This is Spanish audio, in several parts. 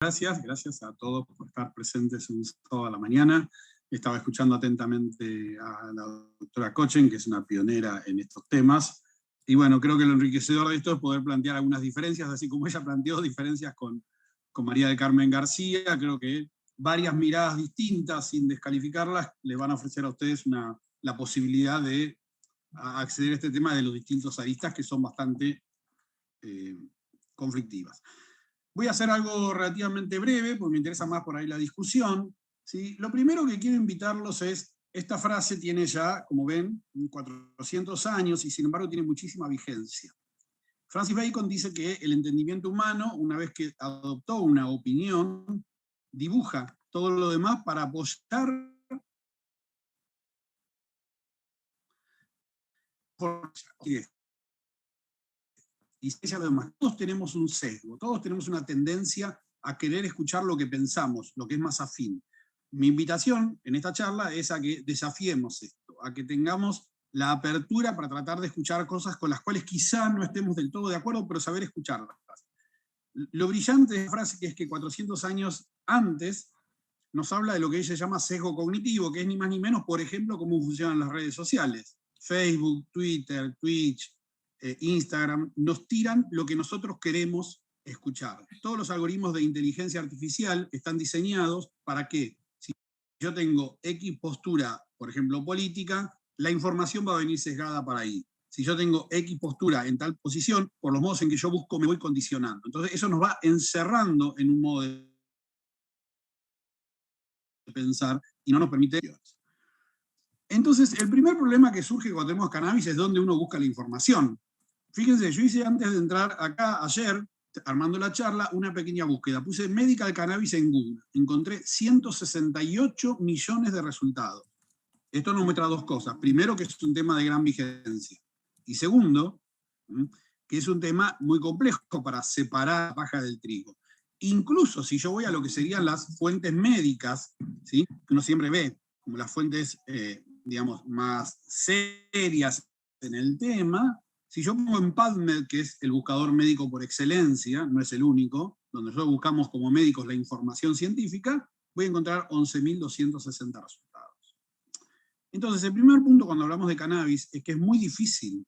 Gracias a todos por estar presentes un sábado a la mañana. Estaba escuchando atentamente a la doctora Kochen, que es una pionera en estos temas. Y bueno, creo que lo enriquecedor de esto es poder plantear algunas diferencias, así como ella planteó diferencias con María del Carmen García. Creo que varias miradas distintas, sin descalificarlas, les van a ofrecer a ustedes la posibilidad de acceder a este tema de los distintos aristas que son bastante conflictivas. Voy a hacer algo relativamente breve, porque me interesa más por ahí la discusión. ¿Sí? Lo primero que quiero invitarlos es, esta frase tiene ya, como ven, 400 años y sin embargo tiene muchísima vigencia. Francis Bacon dice que el entendimiento humano, una vez que adoptó una opinión, dibuja todo lo demás para apoyar y lo demás. Todos tenemos un sesgo, todos tenemos una tendencia a querer escuchar lo que pensamos, lo que es más afín. Mi invitación en esta charla es a que desafiemos esto, a que tengamos la apertura para tratar de escuchar cosas con las cuales quizá no estemos del todo de acuerdo, pero saber escucharlas. Lo brillante de la frase es que 400 años antes nos habla de lo que ella llama sesgo cognitivo, que es ni más ni menos, por ejemplo, cómo funcionan las redes sociales. Facebook, Twitter, Twitch, Instagram, nos tiran lo que nosotros queremos escuchar. Todos los algoritmos de inteligencia artificial están diseñados para que, si yo tengo X postura, por ejemplo, política, la información va a venir sesgada para ahí. Si yo tengo X postura en tal posición, por los modos en que yo busco, me voy condicionando. Entonces, eso nos va encerrando en un modo de pensar y no nos permite. Entonces, el primer problema que surge cuando tenemos cannabis es dónde uno busca la información. Fíjense, yo hice antes de entrar acá, ayer, armando la charla, una pequeña búsqueda. Puse medical cannabis en Google. Encontré 168 millones de resultados. Esto nos muestra dos cosas. Primero, que es un tema de gran vigencia. Y segundo, que es un tema muy complejo para separar la paja del trigo. Incluso si yo voy a lo que serían las fuentes médicas, ¿sí? Que uno siempre ve como las fuentes, digamos, más serias en el tema, si yo pongo en PubMed, que es el buscador médico por excelencia, no es el único, donde nosotros buscamos como médicos la información científica, voy a encontrar 11.260 resultados. Entonces, el primer punto cuando hablamos de cannabis es que es muy difícil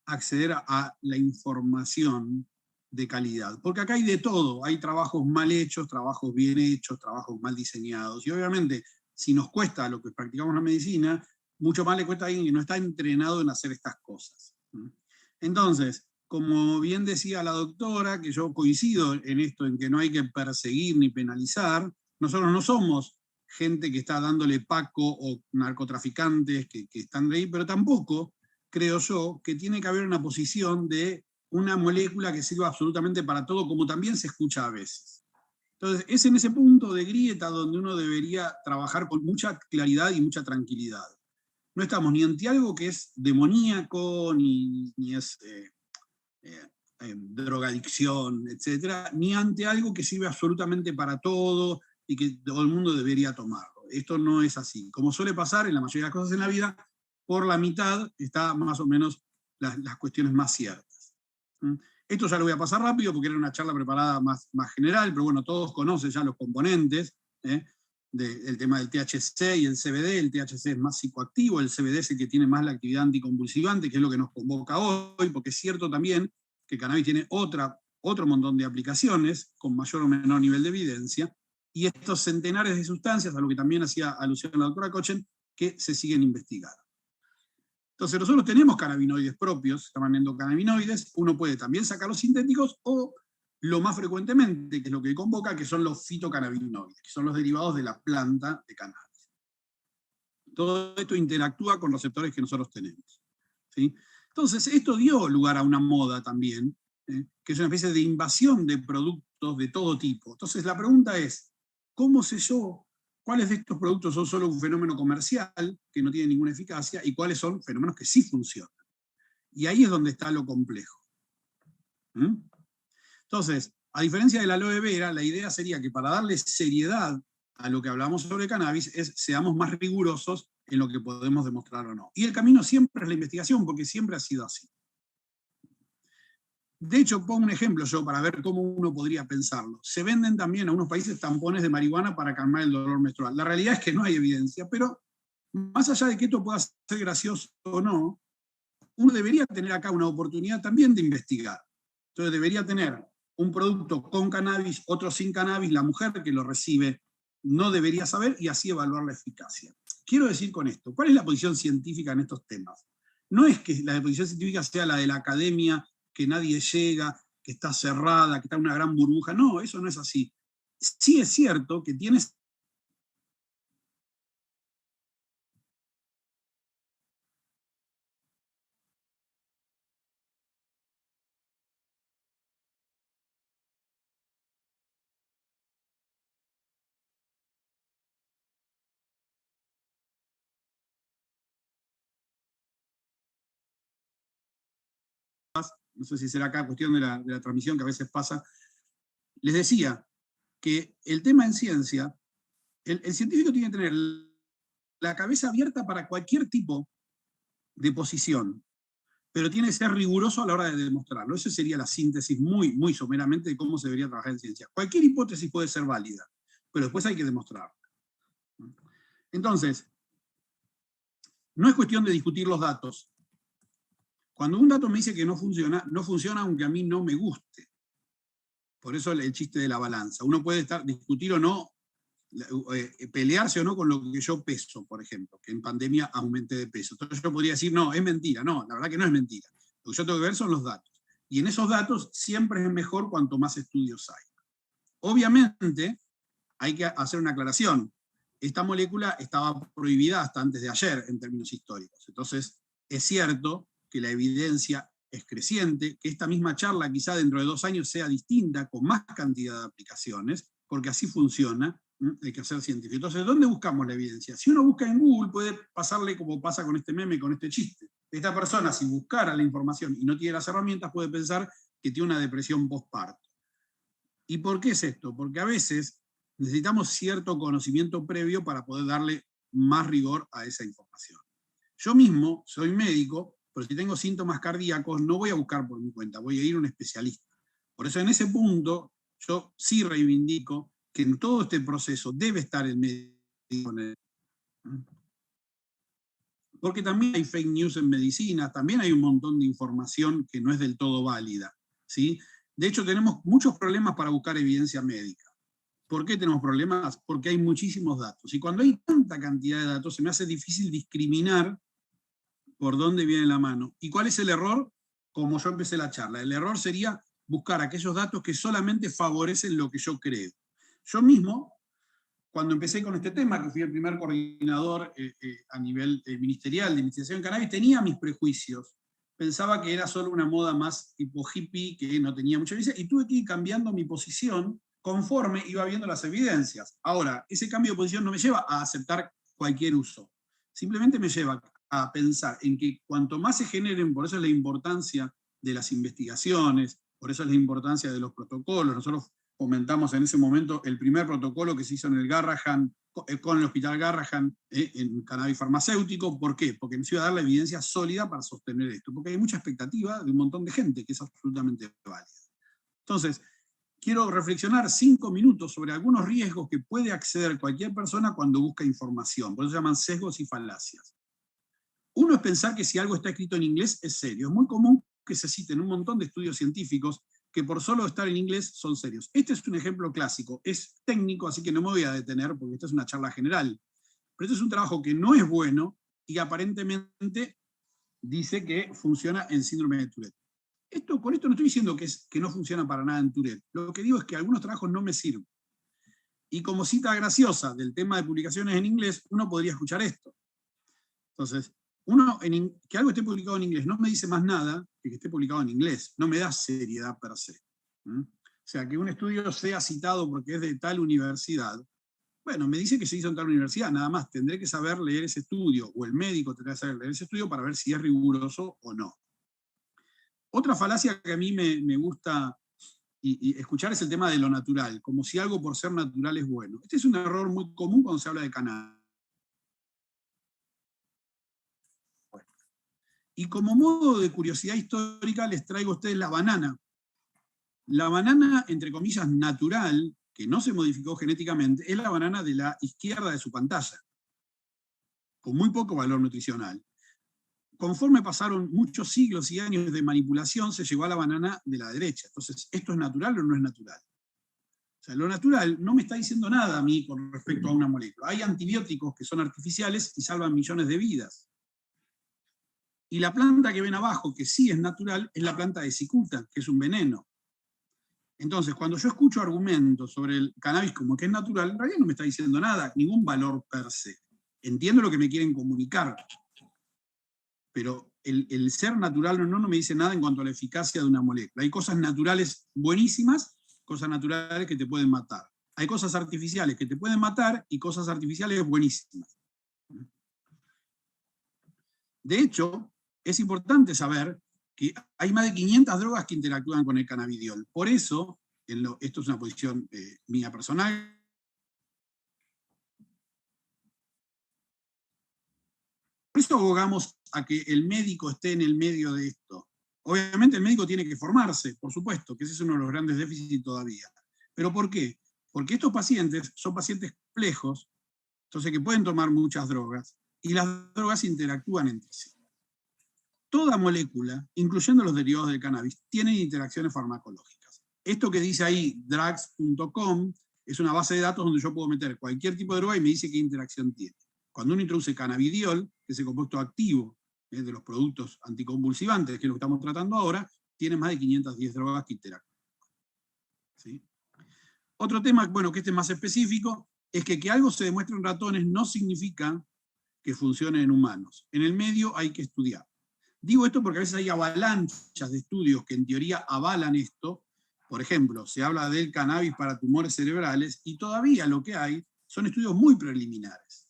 acceder a la información de calidad, porque acá hay de todo, hay trabajos mal hechos, trabajos bien hechos, trabajos mal diseñados, y obviamente si nos cuesta lo que practicamos la medicina, mucho más le cuesta a alguien que no está entrenado en hacer estas cosas. Entonces, como bien decía la doctora, que yo coincido en esto, en que no hay que perseguir ni penalizar, nosotros no somos gente que está dándole paco o narcotraficantes que están de ahí, pero tampoco creo yo que tiene que haber una posición de una molécula que sirva absolutamente para todo, como también se escucha a veces. Entonces, es en ese punto de grieta donde uno debería trabajar con mucha claridad y mucha tranquilidad. No estamos ni ante algo que es demoníaco, ni es drogadicción, etc., ni ante algo que sirve absolutamente para todo y que todo el mundo debería tomarlo. Esto no es así. Como suele pasar en la mayoría de las cosas en la vida, por la mitad está más o menos las cuestiones más ciertas. Esto ya lo voy a pasar rápido porque era una charla preparada más general, pero bueno, todos conocen ya los componentes del tema del THC y el CBD. El THC es más psicoactivo, el CBD es el que tiene más la actividad anticonvulsivante, que es lo que nos convoca hoy, porque es cierto también que el cannabis tiene otro montón de aplicaciones con mayor o menor nivel de evidencia, y estos centenares de sustancias, a lo que también hacía alusión la doctora Kochen, que se siguen investigando. Entonces nosotros tenemos cannabinoides propios, se llaman endocannabinoides, uno puede también sacar los sintéticos o lo más frecuentemente, que es lo que convoca, que son los fitocannabinoides, que son los derivados de la planta de cannabis. Todo esto interactúa con receptores que nosotros tenemos, ¿sí? Entonces esto dio lugar a una moda también, que es una especie de invasión de productos de todo tipo. Entonces la pregunta es, ¿cómo sé yo cuáles de estos productos son solo un fenómeno comercial que no tiene ninguna eficacia y cuáles son fenómenos que sí funcionan? Y ahí es donde está lo complejo. Entonces, a diferencia de la aloe vera, la idea sería que para darle seriedad a lo que hablamos sobre cannabis, seamos más rigurosos en lo que podemos demostrar o no. Y el camino siempre es la investigación, porque siempre ha sido así. De hecho, pongo un ejemplo yo para ver cómo uno podría pensarlo. Se venden también a unos países tampones de marihuana para calmar el dolor menstrual. La realidad es que no hay evidencia, pero más allá de que esto pueda ser gracioso o no, uno debería tener acá una oportunidad también de investigar. Entonces debería tener un producto con cannabis, otro sin cannabis, la mujer que lo recibe no debería saber y así evaluar la eficacia. Quiero decir con esto, ¿cuál es la posición científica en estos temas? No es que la posición científica sea la de la academia, que nadie llega, que está cerrada, que está en una gran burbuja. No, eso no es así. Sí es cierto que tienes no sé si será acá cuestión de la transmisión que a veces pasa, les decía que el tema en ciencia, el científico tiene que tener la cabeza abierta para cualquier tipo de posición, pero tiene que ser riguroso a la hora de demostrarlo. Esa sería la síntesis muy, muy someramente de cómo se debería trabajar en ciencia. Cualquier hipótesis puede ser válida, pero después hay que demostrarla. Entonces, no es cuestión de discutir los datos. Cuando un dato me dice que no funciona, no funciona aunque a mí no me guste. Por eso el chiste de la balanza. Uno puede discutir o no, pelearse o no con lo que yo peso, por ejemplo, que en pandemia aumenté de peso. Entonces yo podría decir, no, es mentira. No, la verdad que no es mentira. Lo que yo tengo que ver son los datos. Y en esos datos siempre es mejor cuanto más estudios hay. Obviamente, hay que hacer una aclaración. Esta molécula estaba prohibida hasta antes de ayer en términos históricos. Entonces, es cierto que la evidencia es creciente, que esta misma charla quizá dentro de 2 años sea distinta, con más cantidad de aplicaciones, porque así funciona. Hay que ser científico. Entonces, ¿dónde buscamos la evidencia? Si uno busca en Google, puede pasarle como pasa con este meme, con este chiste. Esta persona, si buscara la información y no tiene las herramientas, puede pensar que tiene una depresión postparto. ¿Y por qué es esto? Porque a veces necesitamos cierto conocimiento previo para poder darle más rigor a esa información. Yo mismo soy médico, pero si tengo síntomas cardíacos no voy a buscar por mi cuenta, voy a ir a un especialista. Por eso en ese punto yo sí reivindico que en todo este proceso debe estar el médico. Porque también hay fake news en medicina, también hay un montón de información que no es del todo válida, ¿sí? De hecho, tenemos muchos problemas para buscar evidencia médica. ¿Por qué tenemos problemas? Porque hay muchísimos datos. Y cuando hay tanta cantidad de datos, se me hace difícil discriminar por dónde viene la mano. ¿Y cuál es el error? Como yo empecé la charla, el error sería buscar aquellos datos que solamente favorecen lo que yo creo. Yo mismo, cuando empecé con este tema, que fui el primer coordinador a nivel ministerial de investigación en cannabis, tenía mis prejuicios. Pensaba que era solo una moda más tipo hippie, que no tenía mucha evidencia, y tuve que ir cambiando mi posición conforme iba viendo las evidencias. Ahora, ese cambio de posición no me lleva a aceptar cualquier uso. Simplemente me lleva a pensar en que cuanto más se generen, por eso es la importancia de las investigaciones, por eso es la importancia de los protocolos. Nosotros comentamos en ese momento el primer protocolo que se hizo en el Garrahan, con el Hospital Garrahan, en cannabis farmacéutico. ¿Por qué? Porque nos iba a dar la evidencia sólida para sostener esto, porque hay mucha expectativa de un montón de gente que es absolutamente válida. Entonces, quiero reflexionar 5 minutos sobre algunos riesgos que puede acceder cualquier persona cuando busca información. Por eso se llaman sesgos y falacias. Uno es pensar que si algo está escrito en inglés es serio. Es muy común que se citen un montón de estudios científicos que por solo estar en inglés son serios. Este es un ejemplo clásico. Es técnico, así que no me voy a detener porque esta es una charla general. Pero este es un trabajo que no es bueno y aparentemente dice que funciona en síndrome de Tourette. Con esto no estoy diciendo que no funciona para nada en Tourette. Lo que digo es que algunos trabajos no me sirven. Y como cita graciosa del tema de publicaciones en inglés, uno podría escuchar esto. Entonces, que algo esté publicado en inglés no me dice más nada que esté publicado en inglés. No me da seriedad per se. O sea, que un estudio sea citado porque es de tal universidad, bueno, me dice que se hizo en tal universidad, nada más. Tendré que saber leer ese estudio, o el médico tendrá que saber leer ese estudio para ver si es riguroso o no. Otra falacia que a mí me gusta y escuchar es el tema de lo natural, como si algo por ser natural es bueno. Este es un error muy común cuando se habla de cannabis. Y como modo de curiosidad histórica les traigo a ustedes la banana, La banana, entre comillas, natural, que no se modificó genéticamente, es la banana de la izquierda de su pantalla, con muy poco valor nutricional. Conforme pasaron muchos siglos y años de manipulación, se llegó a la banana de la derecha. Entonces, ¿esto es natural o no es natural? O sea, lo natural no me está diciendo nada a mí con respecto a una molécula. Hay antibióticos que son artificiales y salvan millones de vidas. Y la planta que ven abajo, que sí es natural, es la planta de cicuta, que es un veneno. Entonces, cuando yo escucho argumentos sobre el cannabis como que es natural, en realidad no me está diciendo nada, ningún valor per se. Entiendo lo que me quieren comunicar, pero el ser natural no me dice nada en cuanto a la eficacia de una molécula. Hay cosas naturales buenísimas, cosas naturales que te pueden matar. Hay cosas artificiales que te pueden matar y cosas artificiales buenísimas. De hecho, es importante saber que hay más de 500 drogas que interactúan con el cannabidiol. Por eso, esto es una posición mía personal, por eso abogamos a que el médico esté en el medio de esto. Obviamente el médico tiene que formarse, por supuesto, que ese es uno de los grandes déficits todavía. ¿Pero por qué? Porque estos pacientes son pacientes complejos, entonces que pueden tomar muchas drogas, y las drogas interactúan entre sí. Toda molécula, incluyendo los derivados del cannabis, tienen interacciones farmacológicas. Esto que dice ahí, drugs.com, es una base de datos donde yo puedo meter cualquier tipo de droga y me dice qué interacción tiene. Cuando uno introduce cannabidiol, que es el compuesto activo de los productos anticonvulsivantes, que es lo que estamos tratando ahora, tiene más de 510 drogas que interactúan. ¿Sí? Otro tema, bueno, que este es más específico, es que algo se demuestre en ratones no significa que funcione en humanos. En el medio hay que estudiar. Digo esto porque a veces hay avalanchas de estudios que en teoría avalan esto. Por ejemplo, se habla del cannabis para tumores cerebrales y todavía lo que hay son estudios muy preliminares.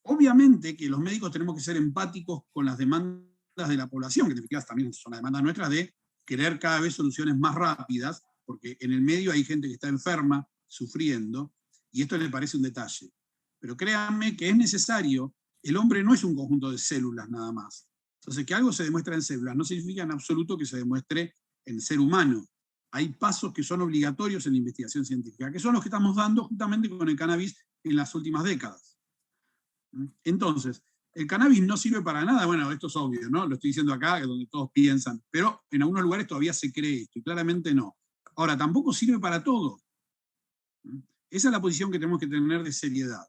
Obviamente que los médicos tenemos que ser empáticos con las demandas de la población, que en definitiva también son las demandas nuestras de querer cada vez soluciones más rápidas, porque en el medio hay gente que está enferma, sufriendo, y esto le parece un detalle. Pero créanme que es necesario, el hombre no es un conjunto de células nada más. Entonces, que algo se demuestra en células no significa en absoluto que se demuestre en ser humano. Hay pasos que son obligatorios en la investigación científica, que son los que estamos dando justamente con el cannabis en las últimas décadas. Entonces, el cannabis no sirve para nada, bueno, esto es obvio, ¿no? Lo estoy diciendo acá, donde todos piensan, pero en algunos lugares todavía se cree esto, y claramente no. Ahora, tampoco sirve para todo. Esa es la posición que tenemos que tener de seriedad.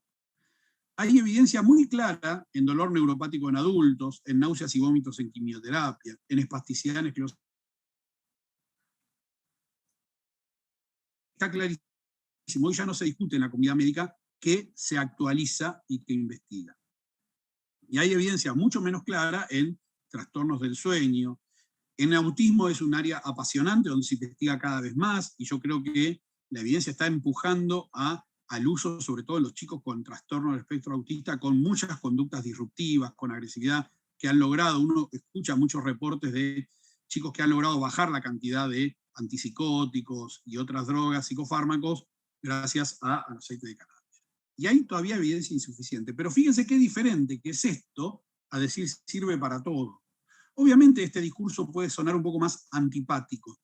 Hay evidencia muy clara en dolor neuropático en adultos, en náuseas y vómitos en quimioterapia, en espasticidad en esclerosis. Está clarísimo, hoy ya no se discute en la comunidad médica, que se actualiza y que investiga. Y hay evidencia mucho menos clara en trastornos del sueño. En autismo es un área apasionante donde se investiga cada vez más, y yo creo que la evidencia está empujando al uso, sobre todo en los chicos con trastorno del espectro autista, con muchas conductas disruptivas, con agresividad, que han logrado, uno escucha muchos reportes de chicos que han logrado bajar la cantidad de antipsicóticos y otras drogas, psicofármacos, gracias al aceite de cannabis. Y hay todavía evidencia insuficiente. Pero fíjense qué diferente que es esto a decir sirve para todo. Obviamente este discurso puede sonar un poco más antipático.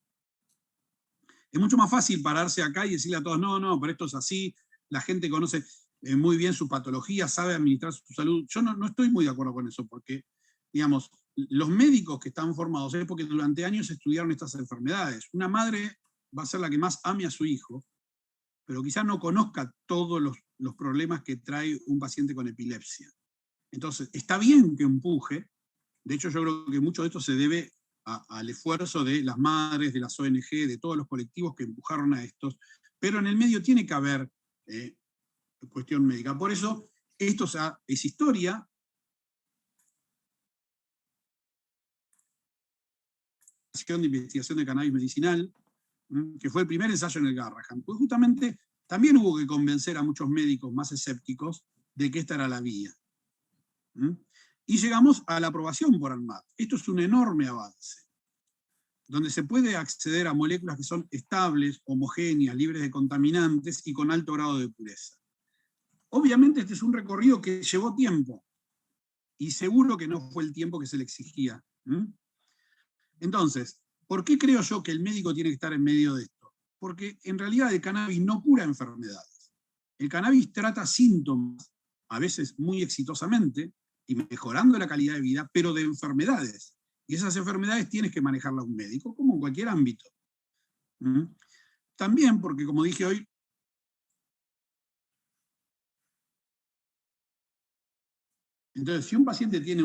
Es mucho más fácil pararse acá y decirle a todos, no, pero esto es así, la gente conoce muy bien su patología, sabe administrar su salud. Yo no estoy muy de acuerdo con eso, porque, digamos, los médicos que están formados es porque durante años estudiaron estas enfermedades. Una madre va a ser la que más ame a su hijo, pero quizás no conozca todos los problemas que trae un paciente con epilepsia. Entonces, está bien que empuje. De hecho, yo creo que mucho de esto se debe al esfuerzo de las madres, de las ONG, de todos los colectivos que empujaron a estos, pero en el medio tiene que haber cuestión médica. Por eso, esto es historia. De investigación de cannabis medicinal, que fue el primer ensayo en el Garrahan. Pues justamente también hubo que convencer a muchos médicos más escépticos de que esta era la vía. Y llegamos a la aprobación por ANMAT. Esto es un enorme avance, donde se puede acceder a moléculas que son estables, homogéneas, libres de contaminantes y con alto grado de pureza. Obviamente este es un recorrido que llevó tiempo, y seguro que no fue el tiempo que se le exigía. Entonces, ¿Por qué creo yo que el médico tiene que estar en medio de esto? Porque en realidad el cannabis no cura enfermedades. El cannabis trata síntomas, a veces muy exitosamente, y mejorando la calidad de vida, pero de enfermedades. Y esas enfermedades tienes que manejarlas un médico, como en cualquier ámbito. También porque, como dije hoy, entonces si un paciente tiene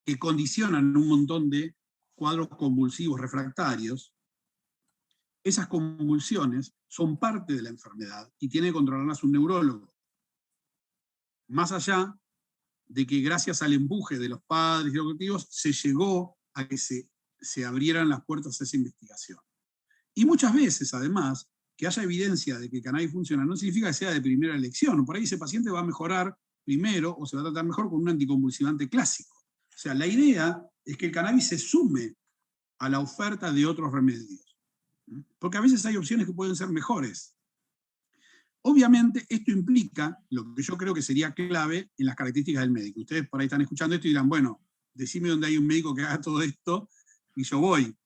que condicionan un montón de cuadros convulsivos refractarios, esas convulsiones son parte de la enfermedad y tiene que controlarlas un neurólogo. Más allá de que gracias al empuje de los padres y los colectivos se llegó a que se abrieran las puertas a esa investigación. Y muchas veces, además, que haya evidencia de que el cannabis funciona no significa que sea de primera elección. Por ahí ese paciente va a mejorar primero o se va a tratar mejor con un anticonvulsivante clásico. O sea, la idea es que el cannabis se sume a la oferta de otros remedios. Porque a veces hay opciones que pueden ser mejores. Obviamente, esto implica lo que yo creo que sería clave en las características del médico. Ustedes por ahí están escuchando esto y dirán, bueno, decime dónde hay un médico que haga todo esto y yo voy.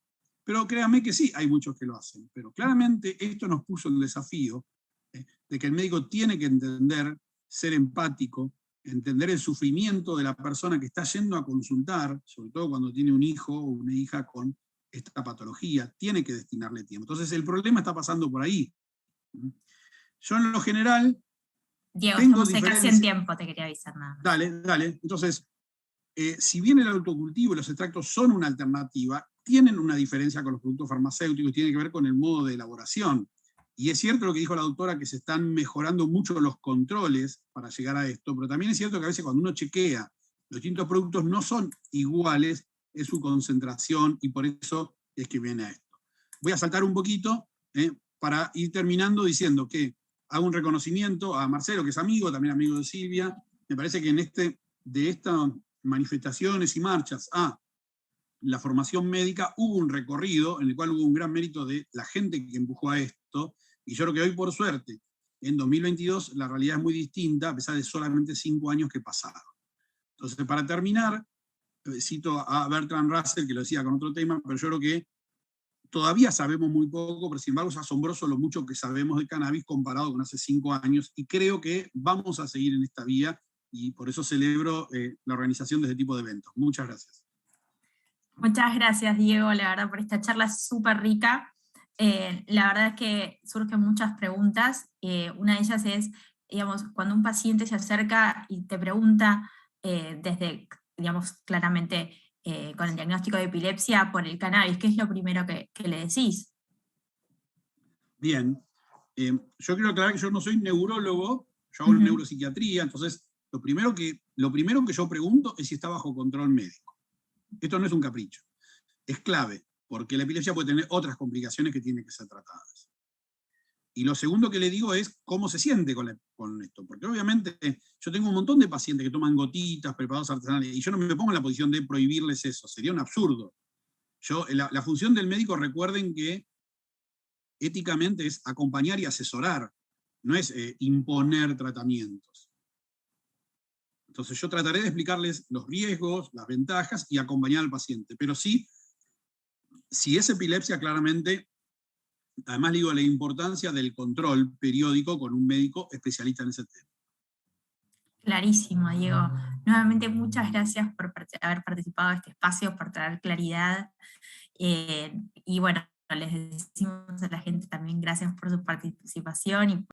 Pero créanme que sí, hay muchos que lo hacen. Pero claramente esto nos puso el desafío de que el médico tiene que entender, ser empático, entender el sufrimiento de la persona que está yendo a consultar, sobre todo cuando tiene un hijo o una hija con esta patología, tiene que destinarle tiempo. Entonces el problema está pasando por ahí. Yo en lo general... Diego, estamos casi en tiempo, te quería avisar nada más. Dale. Entonces, si bien el autocultivo y los extractos son una alternativa, tienen una diferencia con los productos farmacéuticos, tiene que ver con el modo de elaboración. Y es cierto lo que dijo la doctora, que se están mejorando mucho los controles para llegar a esto, pero también es cierto que a veces cuando uno chequea los distintos productos no son iguales, es su concentración, y por eso es que viene a esto. Voy a saltar un poquito para ir terminando diciendo que hago un reconocimiento a Marcelo, que es amigo, también amigo de Silvia. Me parece que de estas manifestaciones y marchas a la formación médica hubo un recorrido en el cual hubo un gran mérito de la gente que empujó a esto, y yo creo que hoy, por suerte, en 2022, la realidad es muy distinta, a pesar de solamente 5 años que pasaron. Entonces, para terminar, cito a Bertrand Russell, que lo decía con otro tema, pero yo creo que todavía sabemos muy poco, pero sin embargo es asombroso lo mucho que sabemos de cannabis comparado con hace 5 años, y creo que vamos a seguir en esta vía, y por eso celebro la organización de este tipo de eventos. Muchas gracias. Muchas gracias, Diego, la verdad, por esta charla súper rica. La verdad es que surgen muchas preguntas. Una de ellas es, digamos, cuando un paciente se acerca y te pregunta desde, digamos, claramente con el diagnóstico de epilepsia por el cannabis, ¿qué es lo primero que le decís? Bien. Yo quiero aclarar que yo no soy neurólogo, yo hago neuropsiquiatría, entonces lo primero que yo pregunto es si está bajo control médico. Esto no es un capricho, es clave, porque la epilepsia puede tener otras complicaciones que tienen que ser tratadas. Y lo segundo que le digo es cómo se siente con esto, porque obviamente yo tengo un montón de pacientes que toman gotitas, preparados artesanales, y yo no me pongo en la posición de prohibirles eso, sería un absurdo. La función del médico, recuerden que éticamente es acompañar y asesorar, no es imponer tratamientos. Entonces yo trataré de explicarles los riesgos, las ventajas y acompañar al paciente. Pero sí, si es epilepsia, claramente, además digo la importancia del control periódico con un médico especialista en ese tema. Clarísimo, Diego. Nuevamente muchas gracias por haber participado de este espacio, por traer claridad. Y bueno, les decimos a la gente también gracias por su participación y